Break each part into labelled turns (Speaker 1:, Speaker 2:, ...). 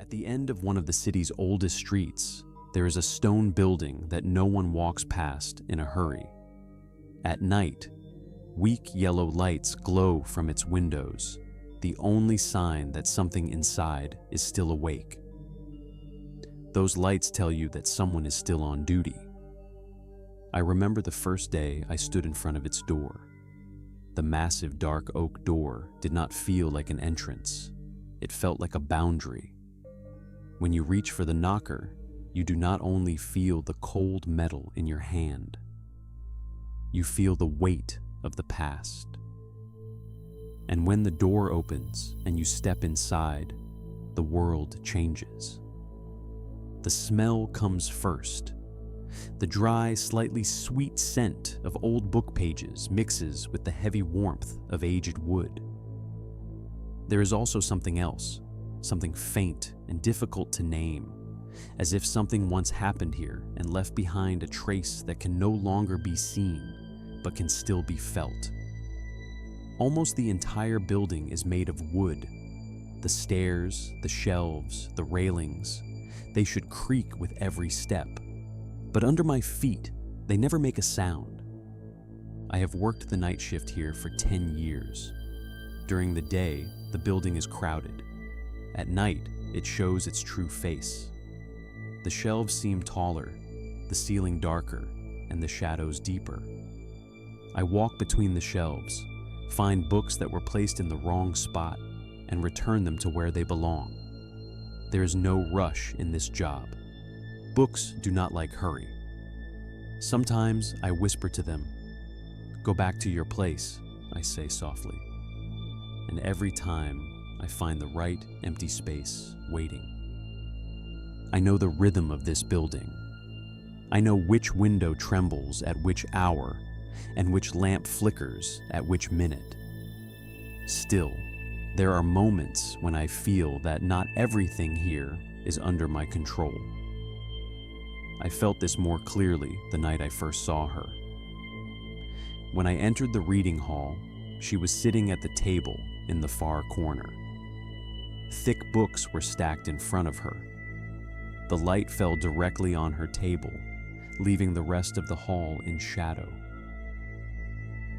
Speaker 1: At the end of one of the city's oldest streets, there is a stone building that no one walks past in a hurry. At night, weak yellow lights glow from its windows, the only sign that something inside is still awake. Those lights tell you that someone is still on duty. I remember the first day I stood in front of its door. The massive dark oak door did not feel like an entrance. It felt like a boundary. When you reach for the knocker, you do not only feel the cold metal in your hand, you feel the weight of the past. And when the door opens and you step inside, the world changes. The smell comes first. The dry, slightly sweet scent of old book pages mixes with the heavy warmth of aged wood. There is also something else, something faint and difficult to name, as if something once happened here and left behind a trace that can no longer be seen, but can still be felt. Almost the entire building is made of wood. The stairs, the shelves, the railings, they should creak with every step. But under my feet, they never make a sound. I have worked the night shift here for 10 years. During the day, the building is crowded. At night, it shows its true face. The shelves seem taller, the ceiling darker, and the shadows deeper. I walk between the shelves, find books that were placed in the wrong spot, and return them to where they belong. There is no rush in this job. Books do not like hurry. Sometimes I whisper to them, "Go back to your place," I say softly. And every time I find the right empty space waiting. I know the rhythm of this building. I know which window trembles at which hour and which lamp flickers at which minute. Still, there are moments when I feel that not everything here is under my control. I felt this more clearly the night I first saw her. When I entered the reading hall, she was sitting at the table in the far corner. Thick books were stacked in front of her. The light fell directly on her table, leaving the rest of the hall in shadow.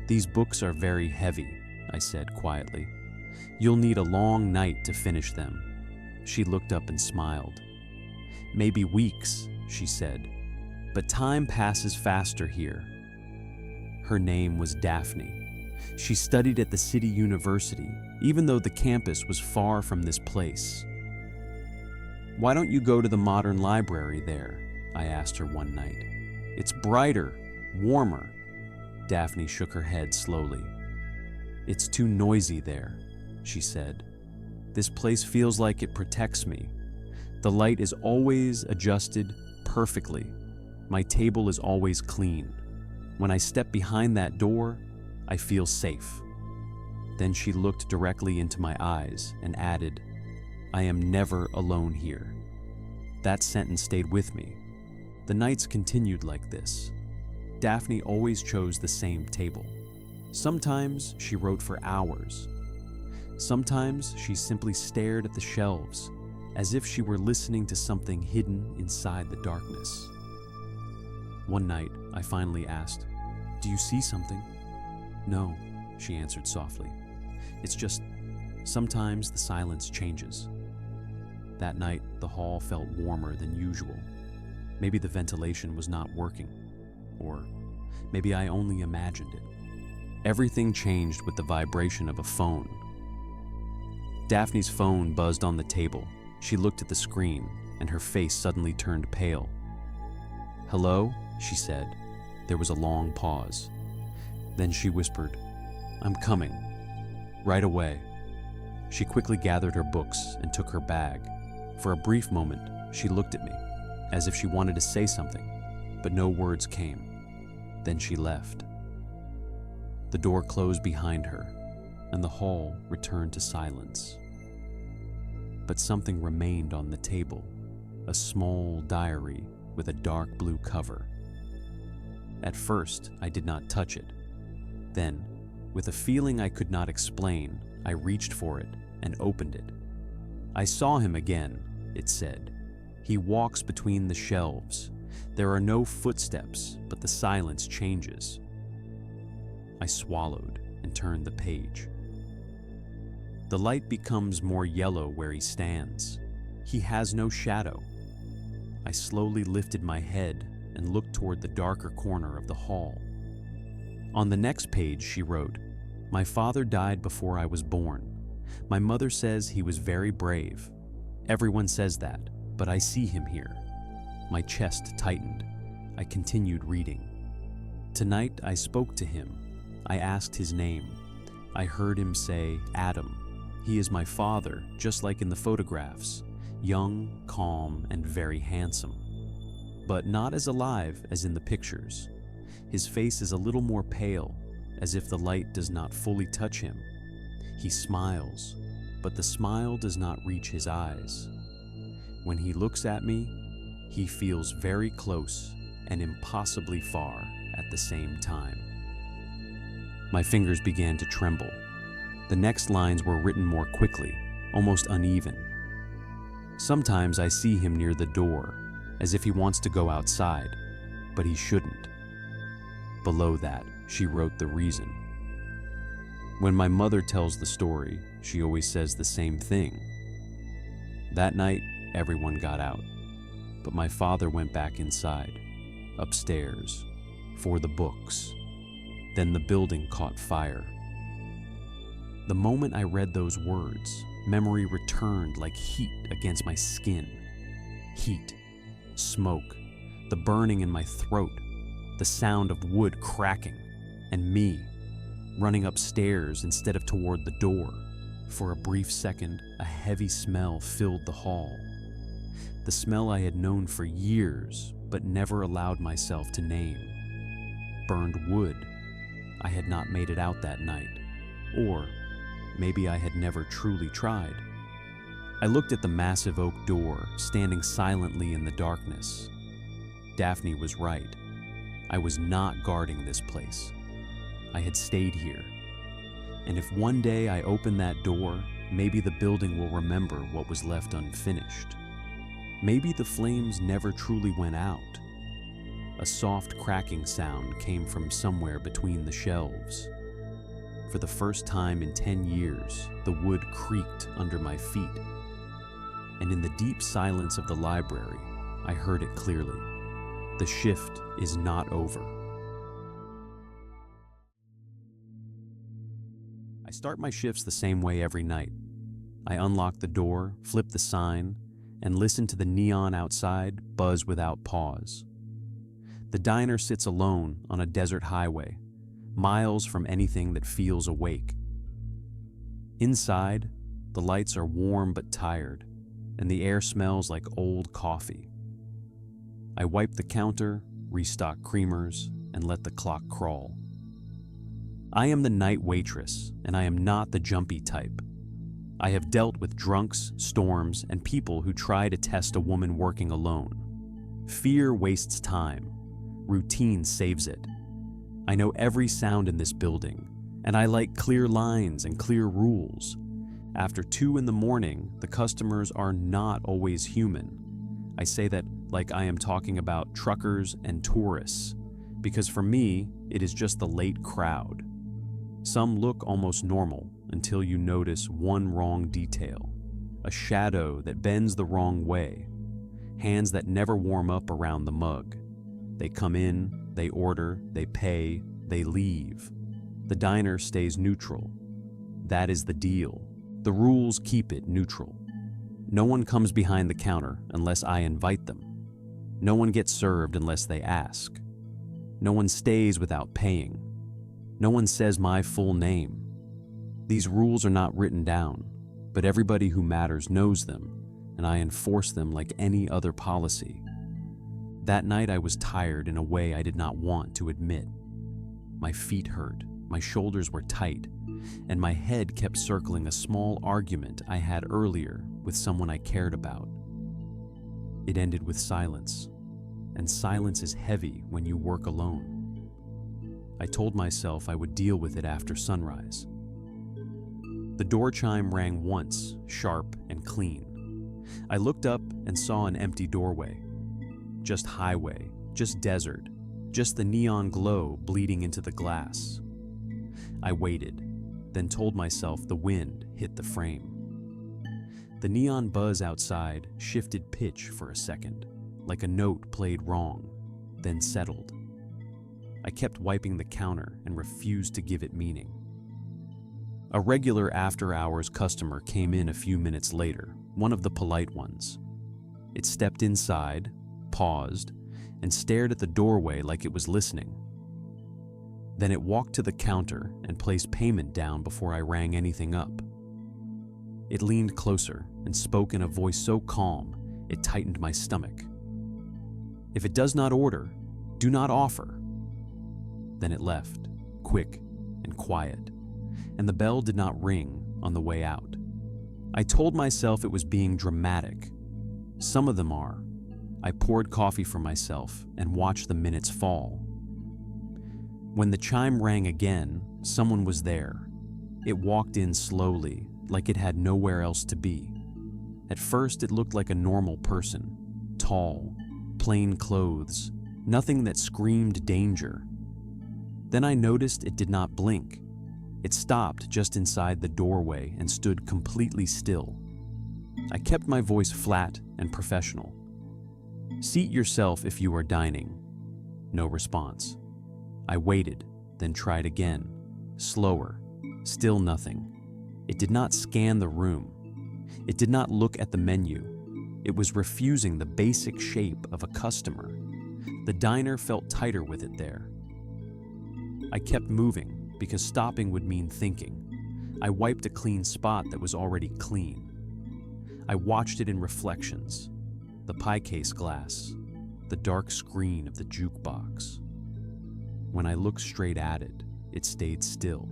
Speaker 1: "These books are very heavy," I said quietly. "You'll need a long night to finish them." She looked up and smiled. "Maybe weeks," she said, "but time passes faster here." Her name was Daphne. She studied at the city university, even though the campus was far from this place. "Why don't you go to the modern library there?" I asked her one night. "It's brighter, warmer." Daphne shook her head slowly. "It's too noisy there," she said. "This place feels like it protects me. The light is always adjusted perfectly. My table is always clean. When I step behind that door, I feel safe." Then she looked directly into my eyes and added, "I am never alone here." That sentence stayed with me. The nights continued like this. Daphne always chose the same table. Sometimes she wrote for hours. Sometimes she simply stared at the shelves, as if she were listening to something hidden inside the darkness. One night, I finally asked, "Do you see something?" "No," she answered softly. "It's just, sometimes the silence changes." That night, the hall felt warmer than usual. Maybe the ventilation was not working, or maybe I only imagined it. Everything changed with the vibration of a phone. Daphne's phone buzzed on the table. She looked at the screen, and her face suddenly turned pale. "Hello?" she said. There was a long pause. Then she whispered, "I'm coming. Right away." She quickly gathered her books and took her bag. For a brief moment, she looked at me, as if she wanted to say something, but no words came. Then she left. The door closed behind her, and the hall returned to silence. But something remained on the table, a small diary with a dark blue cover. At first, I did not touch it. Then, with a feeling I could not explain, I reached for it and opened it. I saw him again, it said. He walks between the shelves. There are no footsteps, but the silence changes. I swallowed and turned the page. The light becomes more yellow where he stands. He has no shadow. I slowly lifted my head and looked toward the darker corner of the hall. On the next page, she wrote, "My father died before I was born. My mother says he was very brave. Everyone says that, but I see him here." My chest tightened. I continued reading. "Tonight I spoke to him. I asked his name. I heard him say, 'Adam.' He is my father, just like in the photographs, young, calm, and very handsome. But not as alive as in the pictures. His face is a little more pale, as if the light does not fully touch him. He smiles, but the smile does not reach his eyes. When he looks at me, he feels very close and impossibly far at the same time." My fingers began to tremble. The next lines were written more quickly, almost uneven. "Sometimes I see him near the door, as if he wants to go outside, but he shouldn't." Below that, she wrote the reason. "When my mother tells the story, she always says the same thing. That night, everyone got out, but my father went back inside, upstairs, for the books. Then the building caught fire." The moment I read those words, memory returned like heat against my skin. Heat, smoke, the burning in my throat, the sound of wood cracking, and me running upstairs instead of toward the door. For a brief second, a heavy smell filled the hall. The smell I had known for years, but never allowed myself to name. Burned wood. I had not made it out that night. Or maybe I had never truly tried. I looked at the massive oak door, standing silently in the darkness. Daphne was right. I was not guarding this place. I had stayed here. And if one day I open that door, maybe the building will remember what was left unfinished. Maybe the flames never truly went out. A soft cracking sound came from somewhere between the shelves. For the first time in 10 years, the wood creaked under my feet. And in the deep silence of the library, I heard it clearly. The shift is not over. I start my shifts the same way every night. I unlock the door, flip the sign, and listen to the neon outside buzz without pause. The diner sits alone on a desert highway, miles from anything that feels awake. Inside, the lights are warm but tired, and the air smells like old coffee. I wipe the counter, restock creamers, and let the clock crawl. I am the night waitress, and I am not the jumpy type. I have dealt with drunks, storms, and people who try to test a woman working alone. Fear wastes time. Routine saves it. I know every sound in this building, and I like clear lines and clear rules. After 2 in the morning, the customers are not always human. I say that like I am talking about truckers and tourists, because for me, it is just the late crowd. Some look almost normal until you notice one wrong detail, a shadow that bends the wrong way, hands that never warm up around the mug. They come in, they order, they pay, they leave. The diner stays neutral. That is the deal. The rules keep it neutral. No one comes behind the counter unless I invite them. No one gets served unless they ask. No one stays without paying. No one says my full name. These rules are not written down, but everybody who matters knows them, and I enforce them like any other policy. That night I was tired in a way I did not want to admit. My feet hurt, my shoulders were tight, and my head kept circling a small argument I had earlier with someone I cared about. It ended with silence, and silence is heavy when you work alone. I told myself I would deal with it after sunrise. The door chime rang once, sharp and clean. I looked up and saw an empty doorway. Just highway, just desert, just the neon glow bleeding into the glass. I waited, then told myself the wind hit the frame. The neon buzz outside shifted pitch for a second, like a note played wrong, then settled. I kept wiping the counter and refused to give it meaning. A regular after-hours customer came in a few minutes later, one of the polite ones. It stepped inside, paused, and stared at the doorway like it was listening. Then it walked to the counter and placed payment down before I rang anything up. It leaned closer and spoke in a voice so calm it tightened my stomach. "If it does not order, do not offer." Then it left, quick and quiet, and the bell did not ring on the way out. I told myself it was being dramatic. Some of them are. I poured coffee for myself and watched the minutes fall. When the chime rang again, someone was there. It walked in slowly, like it had nowhere else to be. At first, it looked like a normal person, tall, plain clothes, nothing that screamed danger. Then I noticed it did not blink. It stopped just inside the doorway and stood completely still. I kept my voice flat and professional. "Seat yourself if you are dining." No response. I waited, then tried again. Slower. Still nothing. It did not scan the room. It did not look at the menu. It was refusing the basic shape of a customer. The diner felt tighter with it there. I kept moving because stopping would mean thinking. I wiped a clean spot that was already clean. I watched it in reflections. The pie case glass, the dark screen of the jukebox. When I looked straight at it, it stayed still.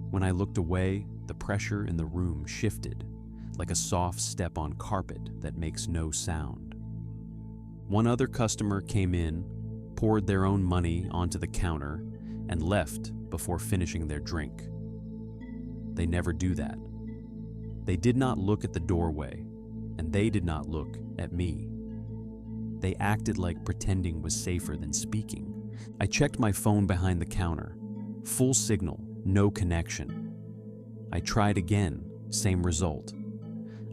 Speaker 1: When I looked away, the pressure in the room shifted, like a soft step on carpet that makes no sound. One other customer came in, poured their own money onto the counter, and left before finishing their drink. They never do that. They did not look at the doorway, and they did not look at me. They acted like pretending was safer than speaking. I checked my phone behind the counter. Full signal, no connection. I tried again, same result.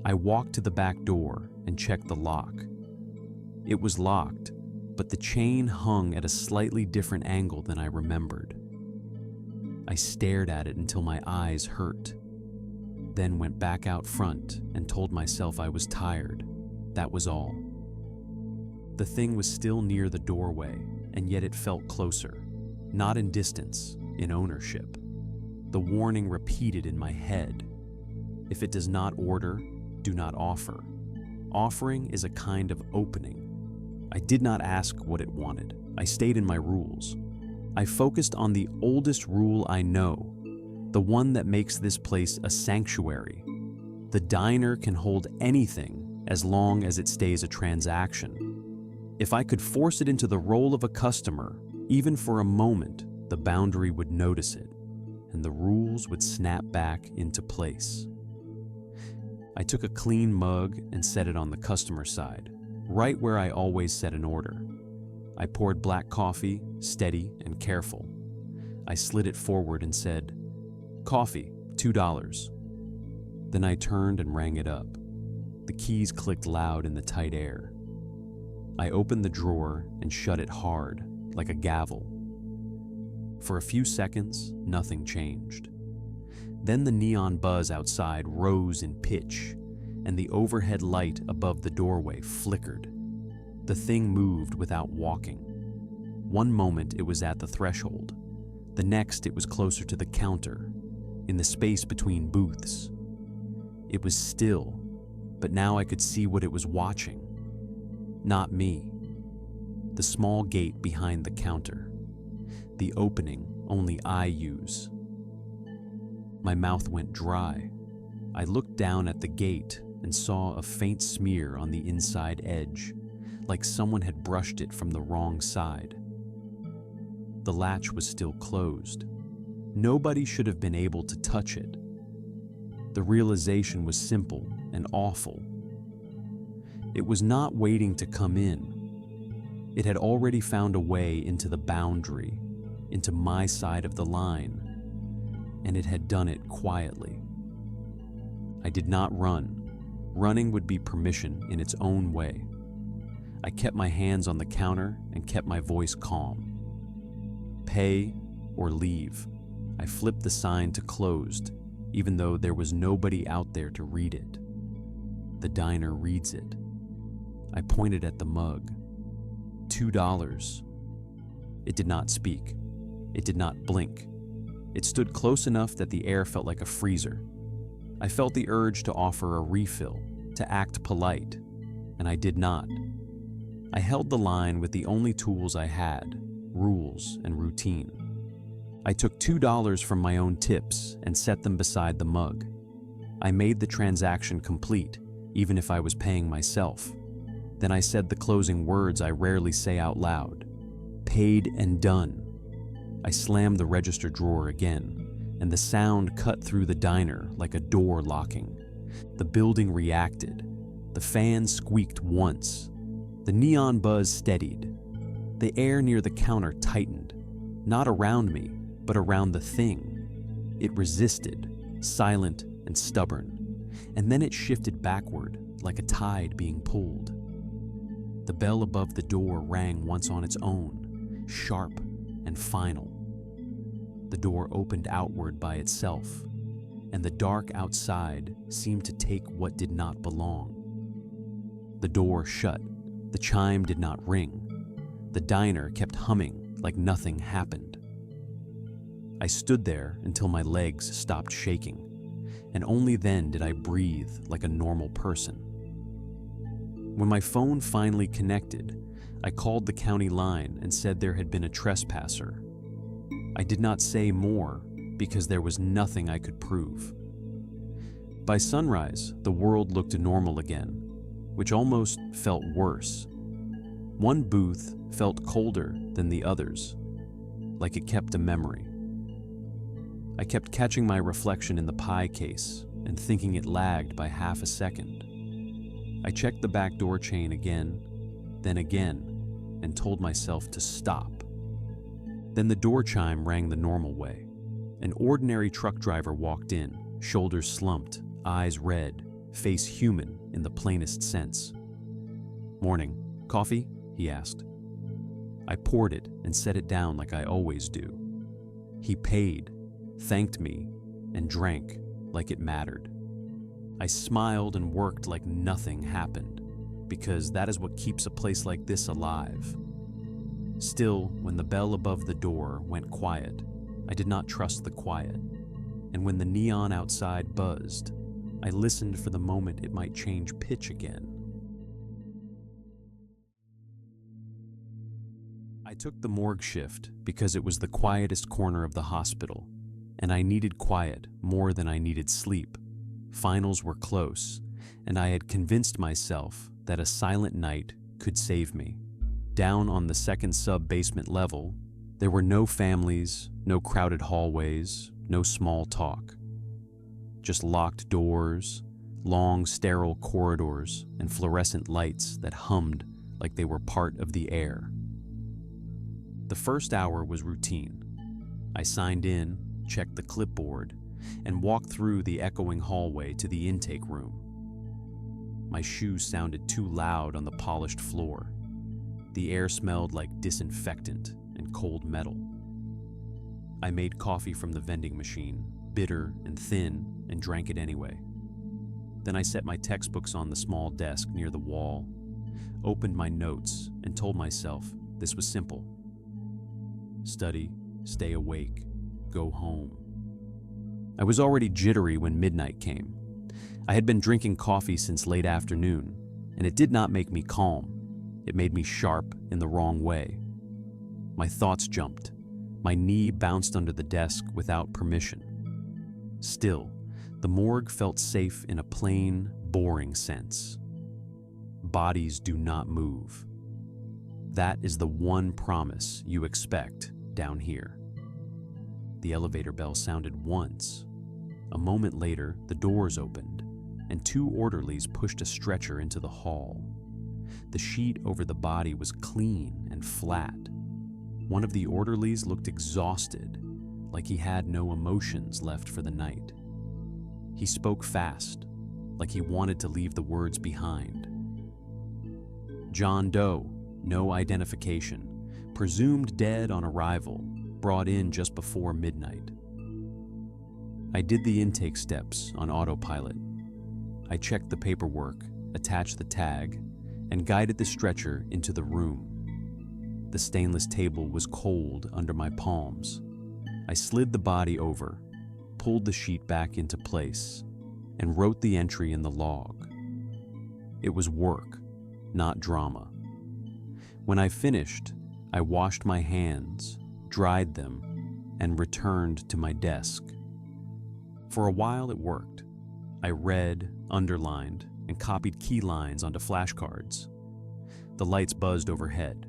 Speaker 1: I walked to the back door and checked the lock. It was locked, but the chain hung at a slightly different angle than I remembered. I stared at it until my eyes hurt, then went back out front and told myself I was tired. That was all. The thing was still near the doorway, and yet it felt closer, not in distance, in ownership. The warning repeated in my head. If it does not order, do not offer. Offering is a kind of opening. I did not ask what it wanted. I stayed in my rules. I focused on the oldest rule I know, the one that makes this place a sanctuary. The diner can hold anything as long as it stays a transaction. If I could force it into the role of a customer, even for a moment, the boundary would notice it, and the rules would snap back into place. I took a clean mug and set it on the customer side, right where I always set an order. I poured black coffee, steady and careful. I slid it forward and said, "Coffee, $2. Then I turned and rang it up. The keys clicked loud in the tight air. I opened the drawer and shut it hard, like a gavel. For a few seconds, nothing changed. Then the neon buzz outside rose in pitch, and the overhead light above the doorway flickered. The thing moved without walking. One moment it was at the threshold. The next it was closer to the counter, in the space between booths. It was still, but now I could see what it was watching. Not me. The small gate behind the counter. The opening only I use. My mouth went dry. I looked down at the gate and saw a faint smear on the inside edge, like someone had brushed it from the wrong side. The latch was still closed. Nobody should have been able to touch it. The realization was simple and awful. It was not waiting to come in. It had already found a way into the boundary, into my side of the line, and it had done it quietly. I did not run. Running would be permission in its own way. I kept my hands on the counter and kept my voice calm. Pay or leave. I flipped the sign to closed, even though there was nobody out there to read it. The diner reads it. I pointed at the mug. $2. It did not speak. It did not blink. It stood close enough that the air felt like a freezer. I felt the urge to offer a refill, to act polite, and I did not. I held the line with the only tools I had, rules and routine. I took $2 from my own tips and set them beside the mug. I made the transaction complete, even if I was paying myself. Then I said the closing words I rarely say out loud. Paid and done. I slammed the register drawer again, and the sound cut through the diner like a door locking. The building reacted. The fan squeaked once. The neon buzz steadied. The air near the counter tightened, not around me, but around the thing. It resisted, silent and stubborn, and then it shifted backward like a tide being pulled. The bell above the door rang once on its own, sharp and final. The door opened outward by itself, and the dark outside seemed to take what did not belong. The door shut. The chime did not ring. The diner kept humming like nothing happened. I stood there until my legs stopped shaking, and only then did I breathe like a normal person. When my phone finally connected, I called the county line and said there had been a trespasser. I did not say more because there was nothing I could prove. By sunrise, the world looked normal again, which almost felt worse. One booth felt colder than the others, like it kept a memory. I kept catching my reflection in the pie case and thinking it lagged by half a second. I checked the back door chain again, and told myself to stop. Then the door chime rang the normal way. An ordinary truck driver walked in, shoulders slumped, eyes red, face human in the plainest sense. "Morning. Coffee?" he asked. I poured it and set it down like I always do. He paid, thanked me, and drank like it mattered. I smiled and worked like nothing happened, because that is what keeps a place like this alive. Still, when the bell above the door went quiet, I did not trust the quiet, and when the neon outside buzzed, I listened for the moment it might change pitch again. I took the morgue shift because it was the quietest corner of the hospital, and I needed quiet more than I needed sleep. Finals were close, and I had convinced myself that a silent night could save me. Down on the second sub-basement level, there were no families, no crowded hallways, no small talk. Just locked doors, long sterile corridors, and fluorescent lights that hummed like they were part of the air. The first hour was routine. I signed in, checked the clipboard, and walked through the echoing hallway to the intake room. My shoes sounded too loud on the polished floor. The air smelled like disinfectant and cold metal. I made coffee from the vending machine, bitter and thin, and drank it anyway. Then I set my textbooks on the small desk near the wall, opened my notes, and told myself this was simple. Study, stay awake, go home. I was already jittery when midnight came. I had been drinking coffee since late afternoon, and it did not make me calm. It made me sharp in the wrong way. My thoughts jumped. My knee bounced under the desk without permission. Still, the morgue felt safe in a plain, boring sense. Bodies do not move. That is the one promise you expect down here. The elevator bell sounded once. A moment later, the doors opened, and two orderlies pushed a stretcher into the hall. The sheet over the body was clean and flat. One of the orderlies looked exhausted, like he had no emotions left for the night. He spoke fast, like he wanted to leave the words behind. John Doe, no identification, presumed dead on arrival, brought in just before midnight. I did the intake steps on autopilot. I checked the paperwork, attached the tag, and guided the stretcher into the room. The stainless table was cold under my palms. I slid the body over, pulled the sheet back into place, and wrote the entry in the log. It was work, not drama. When I finished, I washed my hands, dried them, and returned to my desk. For a while it worked. I read, underlined, and copied key lines onto flashcards. The lights buzzed overhead.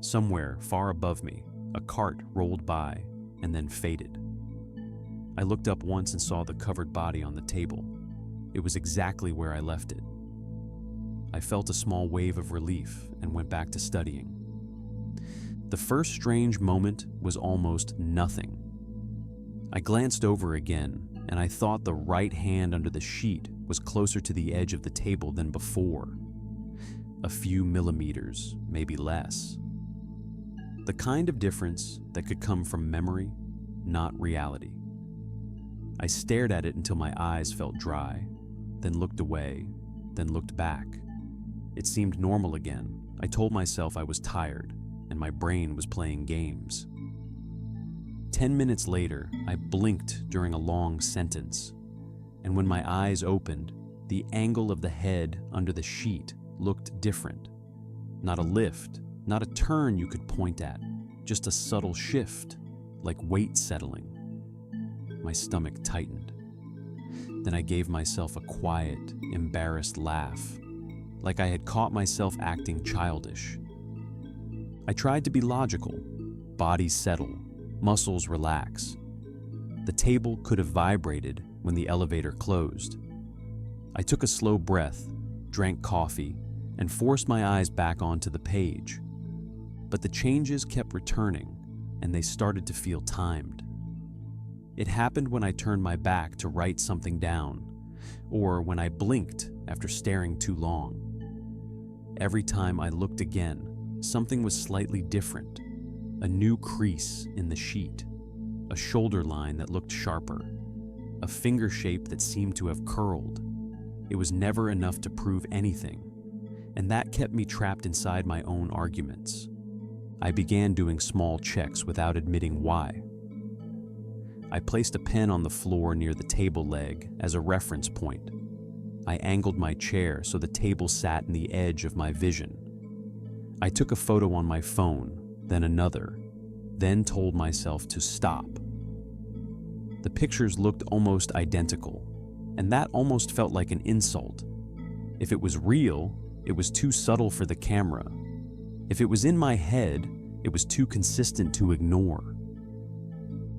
Speaker 1: Somewhere far above me, a cart rolled by and then faded. I looked up once and saw the covered body on the table. It was exactly where I left it. I felt a small wave of relief and went back to studying. The first strange moment was almost nothing. I glanced over again, and I thought the right hand under the sheet was closer to the edge of the table than before. A few millimeters, maybe less. The kind of difference that could come from memory, not reality. I stared at it until my eyes felt dry, then looked away, then looked back. It seemed normal again. I told myself I was tired, and my brain was playing games. 10 minutes later, I blinked during a long sentence, and when my eyes opened, the angle of the head under the sheet looked different. Not a lift, not a turn you could point at, just a subtle shift, like weight settling. My stomach tightened. Then I gave myself a quiet, embarrassed laugh, like I had caught myself acting childish. I tried to be logical. Bodies settle, muscles relax. The table could have vibrated when the elevator closed. I took a slow breath, drank coffee, and forced my eyes back onto the page. But the changes kept returning, and they started to feel timed. It happened when I turned my back to write something down, or when I blinked after staring too long. Every time I looked again, something was slightly different. A new crease in the sheet, a shoulder line that looked sharper, a finger shape that seemed to have curled. It was never enough to prove anything, and that kept me trapped inside my own arguments. I began doing small checks without admitting why. I placed a pen on the floor near the table leg as a reference point. I angled my chair so the table sat in the edge of my vision. I took a photo on my phone, then another, then told myself to stop. The pictures looked almost identical, and that almost felt like an insult. If it was real, it was too subtle for the camera. If it was in my head, it was too consistent to ignore.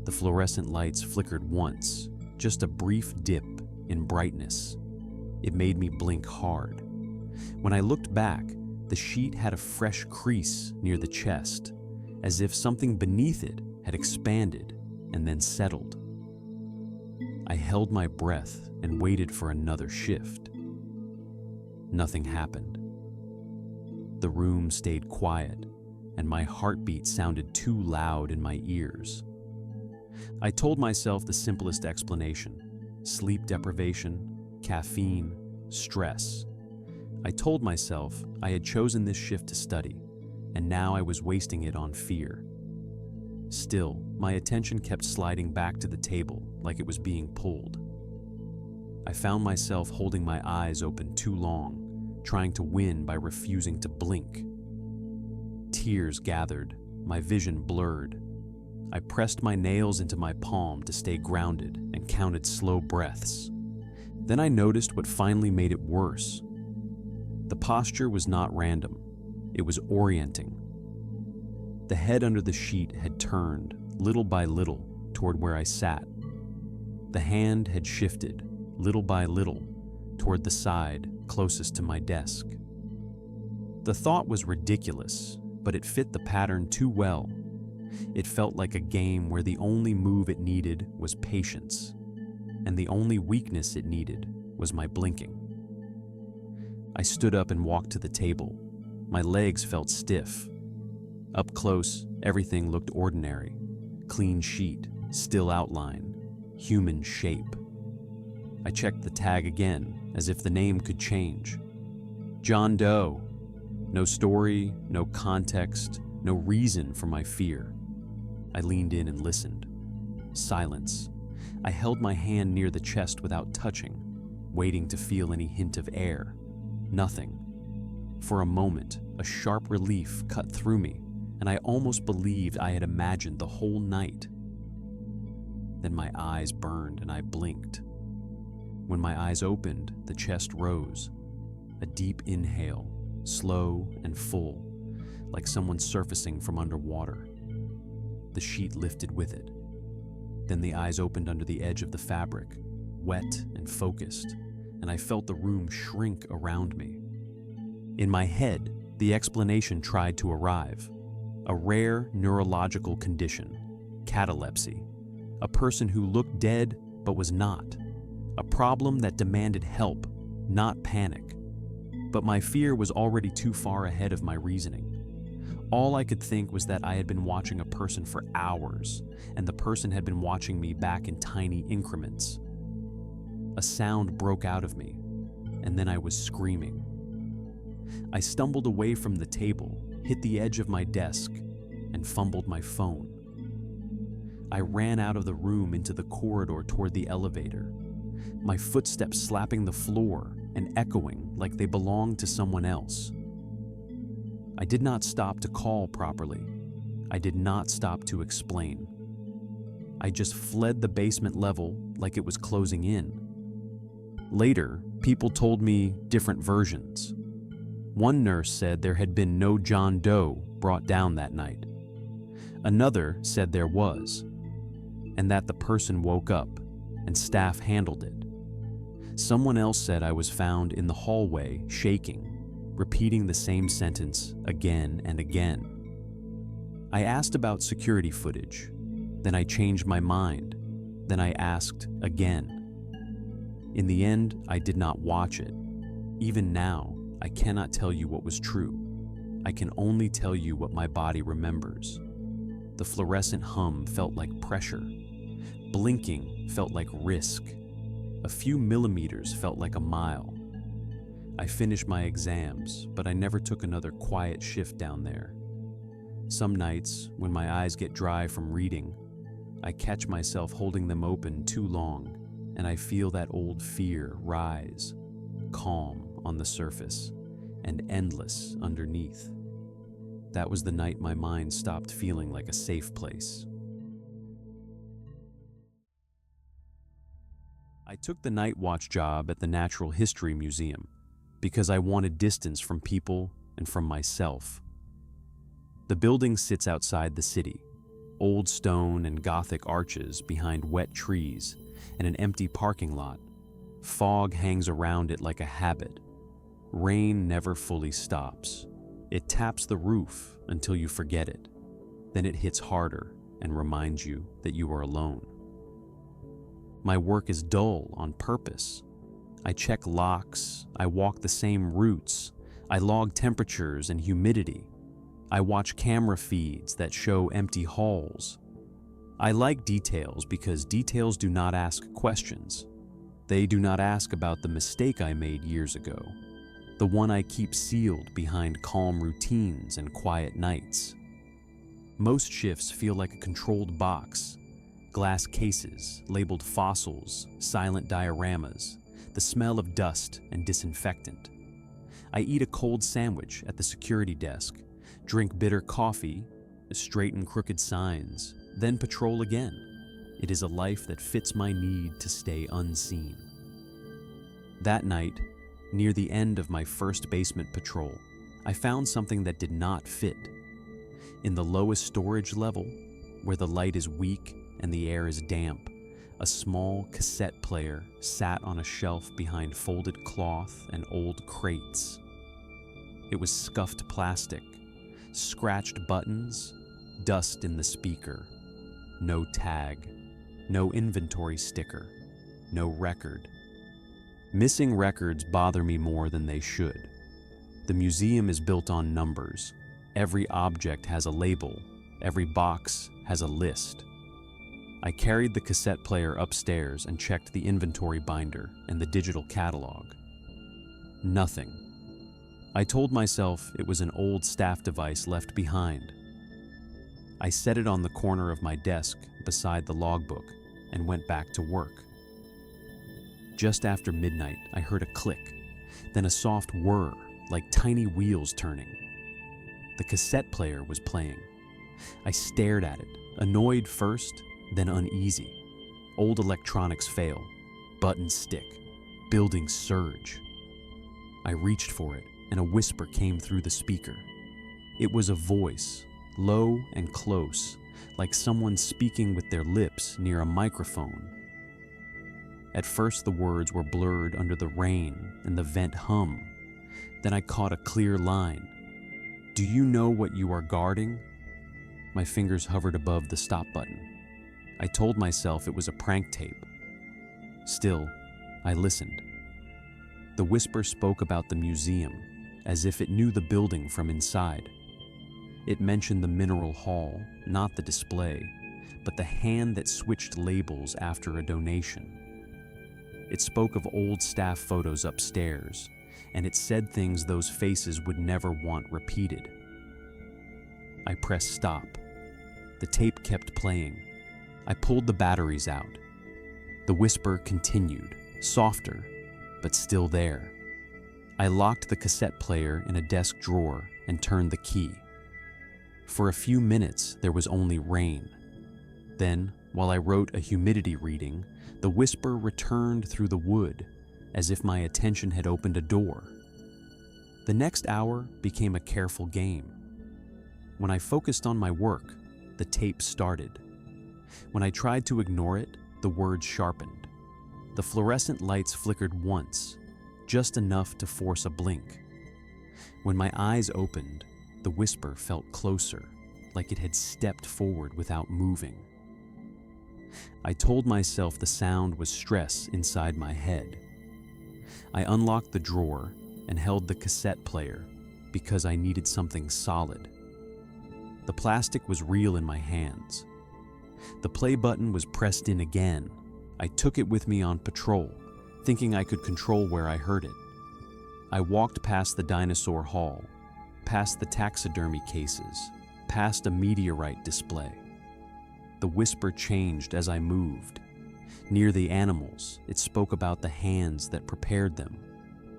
Speaker 1: The fluorescent lights flickered once, just a brief dip in brightness. It made me blink hard. When I looked back, the sheet had a fresh crease near the chest, as if something beneath it had expanded and then settled. I held my breath and waited for another shift. Nothing happened. The room stayed quiet, and my heartbeat sounded too loud in my ears. I told myself the simplest explanation: sleep deprivation, caffeine, stress. I told myself I had chosen this shift to study, and now I was wasting it on fear. Still, my attention kept sliding back to the table like it was being pulled. I found myself holding my eyes open too long, trying to win by refusing to blink. Tears gathered, my vision blurred. I pressed my nails into my palm to stay grounded and counted slow breaths. Then I noticed what finally made it worse. The posture was not random. It was orienting. The head under the sheet had turned, little by little, toward where I sat. The hand had shifted, little by little, toward the side closest to my desk. The thought was ridiculous, but it fit the pattern too well. It felt like a game where the only move it needed was patience, and the only weakness it needed was my blinking. I stood up and walked to the table. My legs felt stiff. Up close, everything looked ordinary. Clean sheet, still outline, human shape. I checked the tag again, as if the name could change. John Doe. No story, no context, no reason for my fear. I leaned in and listened. Silence. I held my hand near the chest without touching, waiting to feel any hint of air. Nothing. For a moment, a sharp relief cut through me, and I almost believed I had imagined the whole night. Then my eyes burned and I blinked. When my eyes opened, the chest rose. A deep inhale, slow and full, like someone surfacing from underwater. The sheet lifted with it. Then the eyes opened under the edge of the fabric, wet and focused, and I felt the room shrink around me. In my head, the explanation tried to arrive. A rare neurological condition, catalepsy. A person who looked dead but was not. A problem that demanded help, not panic. But my fear was already too far ahead of my reasoning. All I could think was that I had been watching a person for hours, and the person had been watching me back in tiny increments. A sound broke out of me, and then I was screaming. I stumbled away from the table, hit the edge of my desk, and fumbled my phone. I ran out of the room into the corridor toward the elevator, my footsteps slapping the floor and echoing like they belonged to someone else. I did not stop to call properly. I did not stop to explain. I just fled the basement level like it was closing in. Later, people told me different versions. One nurse said there had been no John Doe brought down that night. Another said there was, and that the person woke up and staff handled it. Someone else said I was found in the hallway, shaking, repeating the same sentence again and again. I asked about security footage. Then I changed my mind. Then I asked again. In the end, I did not watch it. Even now, I cannot tell you what was true. I can only tell you what my body remembers. The fluorescent hum felt like pressure. Blinking felt like risk. A few millimeters felt like a mile. I finished my exams, but I never took another quiet shift down there. Some nights, when my eyes get dry from reading, I catch myself holding them open too long, and I feel that old fear rise, calm on the surface and endless underneath. That was the night my mind stopped feeling like a safe place. I took the night watch job at the Natural History Museum because I wanted distance from people and from myself. The building sits outside the city, old stone and Gothic arches behind wet trees and an empty parking lot. Fog hangs around it like a habit. Rain never fully stops. It taps the roof until you forget it. Then it hits harder and reminds you that you are alone. My work is dull on purpose. I check locks, I walk the same routes, I log temperatures and humidity. I watch camera feeds that show empty halls. I like details because details do not ask questions. They do not ask about the mistake I made years ago, the one I keep sealed behind calm routines and quiet nights. Most shifts feel like a controlled box. Glass cases, labeled fossils, silent dioramas, the smell of dust and disinfectant. I eat a cold sandwich at the security desk, drink bitter coffee, straighten crooked signs, then patrol again. It is a life that fits my need to stay unseen. That night, near the end of my first basement patrol, I found something that did not fit. In the lowest storage level, where the light is weak and the air is damp, a small cassette player sat on a shelf behind folded cloth and old crates. It was scuffed plastic, scratched buttons, dust in the speaker. No tag, no inventory sticker, no record. Missing records bother me more than they should. The museum is built on numbers. Every object has a label. Every box has a list. I carried the cassette player upstairs and checked the inventory binder and the digital catalog. Nothing. I told myself it was an old staff device left behind. I set it on the corner of my desk beside the logbook and went back to work. Just after midnight, I heard a click, then a soft whir, like tiny wheels turning. The cassette player was playing. I stared at it, annoyed first, then uneasy. Old electronics fail, buttons stick, buildings surge. I reached for it, and a whisper came through the speaker. It was a voice, low and close, like someone speaking with their lips near a microphone. At first the words were blurred under the rain and the vent hum. Then I caught a clear line. "Do you know what you are guarding?" My fingers hovered above the stop button. I told myself it was a prank tape. Still, I listened. The whisper spoke about the museum, as if it knew the building from inside. It mentioned the mineral hall, not the display, but the hand that switched labels after a donation. It spoke of old staff photos upstairs, and it said things those faces would never want repeated. I pressed stop. The tape kept playing. I pulled the batteries out. The whisper continued, softer, but still there. I locked the cassette player in a desk drawer and turned the key. For a few minutes, there was only rain. Then, while I wrote a humidity reading, the whisper returned through the wood, as if my attention had opened a door. The next hour became a careful game. When I focused on my work, the tape started. When I tried to ignore it, the words sharpened. The fluorescent lights flickered once, just enough to force a blink. When my eyes opened, the whisper felt closer, like it had stepped forward without moving. I told myself the sound was stress inside my head. I unlocked the drawer and held the cassette player because I needed something solid. The plastic was real in my hands. The play button was pressed in again. I took it with me on patrol, thinking I could control where I heard it. I walked past the dinosaur hall, past the taxidermy cases, past a meteorite display. The whisper changed as I moved. Near the animals, it spoke about the hands that prepared them,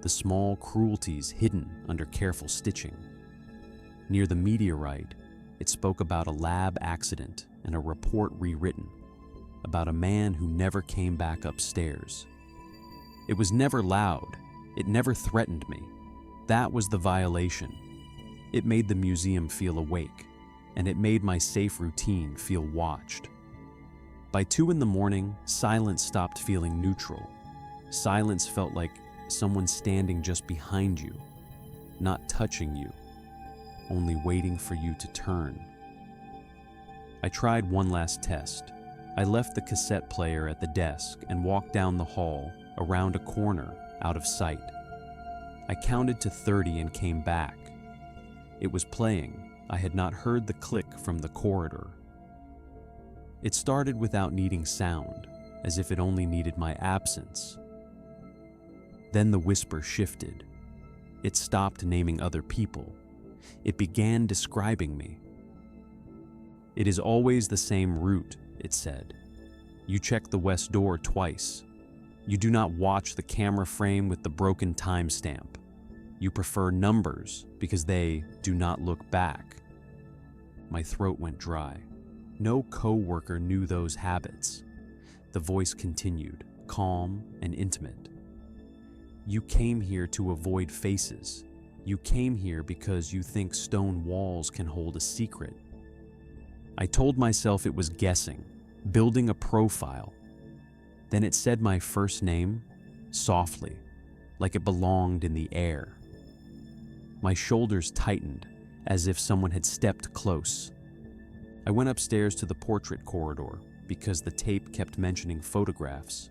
Speaker 1: the small cruelties hidden under careful stitching. Near the meteorite, it spoke about a lab accident and a report rewritten, about a man who never came back upstairs. It was never loud. It never threatened me. That was the violation. It made the museum feel awake, and it made my safe routine feel watched. By 2 a.m, silence stopped feeling neutral. Silence felt like someone standing just behind you, not touching you, only waiting for you to turn. I tried one last test. I left the cassette player at the desk and walked down the hall, around a corner, out of sight. I counted to 30 and came back. It was playing. I had not heard the click from the corridor. It started without needing sound, as if it only needed my absence. Then the whisper shifted. It stopped naming other people. It began describing me. "It is always the same route," it said. "You check the west door twice. You do not watch the camera frame with the broken timestamp. You prefer numbers because they do not look back." My throat went dry. No co-worker knew those habits. The voice continued, calm and intimate. "You came here to avoid faces. You came here because you think stone walls can hold a secret." I told myself it was guessing, building a profile. Then it said my first name, softly, like it belonged in the air. My shoulders tightened, as if someone had stepped close. I went upstairs to the portrait corridor because the tape kept mentioning photographs.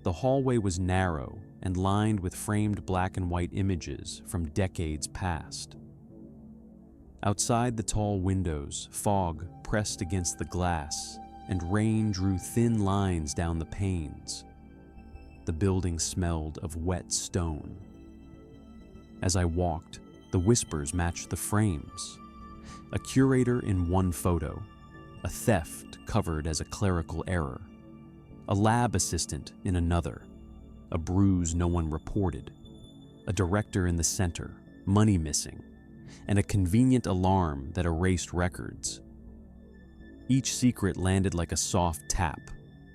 Speaker 1: The hallway was narrow and lined with framed black and white images from decades past. Outside the tall windows, fog pressed against the glass, and rain drew thin lines down the panes. The building smelled of wet stone. As I walked, the whispers matched the frames. A curator in one photo, a theft covered as a clerical error, a lab assistant in another, a bruise no one reported, a director in the center, money missing, and a convenient alarm that erased records. Each secret landed like a soft tap,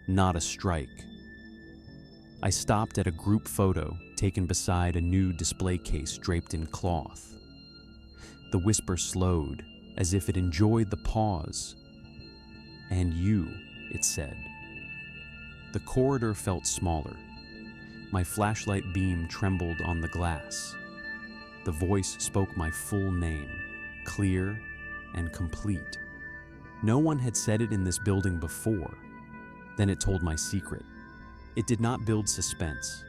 Speaker 1: not a strike. I stopped at a group photo taken beside a new display case draped in cloth. The whisper slowed, as if it enjoyed the pause. "And you," it said. The corridor felt smaller. My flashlight beam trembled on the glass. The voice spoke my full name, clear and complete. No one had said it in this building before. Then it told my secret. It did not build suspense.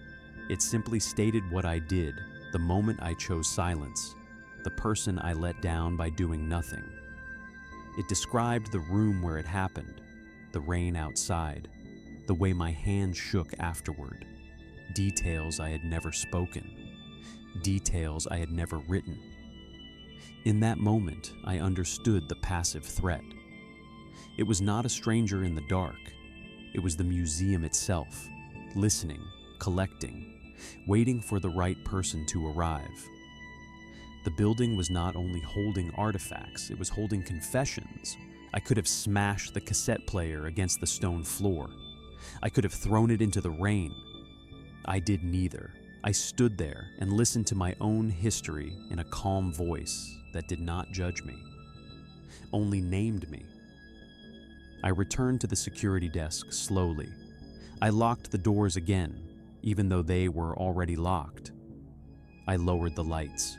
Speaker 1: It simply stated what I did the moment I chose silence, the person I let down by doing nothing. It described the room where it happened, the rain outside, the way my hands shook afterward, details I had never spoken, details I had never written. In that moment, I understood the passive threat. It was not a stranger in the dark. It was the museum itself, listening, collecting, waiting for the right person to arrive. The building was not only holding artifacts, it was holding confessions. I could have smashed the cassette player against the stone floor. I could have thrown it into the rain. I did neither. I stood there and listened to my own history in a calm voice that did not judge me, only named me. I returned to the security desk slowly. I locked the doors again, even though they were already locked. I lowered the lights.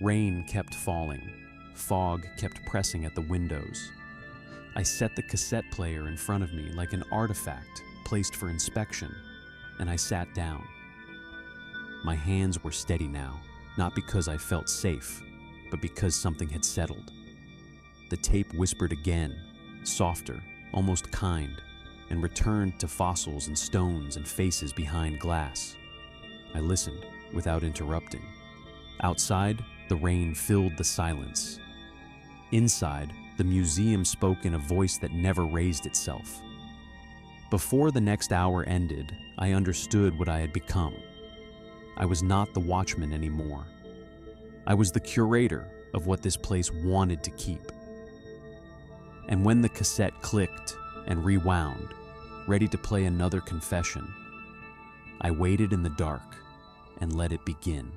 Speaker 1: Rain kept falling. Fog kept pressing at the windows. I set the cassette player in front of me like an artifact placed for inspection, and I sat down. My hands were steady now, not because I felt safe, but because something had settled. The tape whispered again, softer, almost kind, and returned to fossils and stones and faces behind glass. I listened without interrupting. Outside, the rain filled the silence. Inside, the museum spoke in a voice that never raised itself. Before the next hour ended, I understood what I had become. I was not the watchman anymore. I was the curator of what this place wanted to keep. And when the cassette clicked and rewound, ready to play another confession, I waited in the dark and let it begin.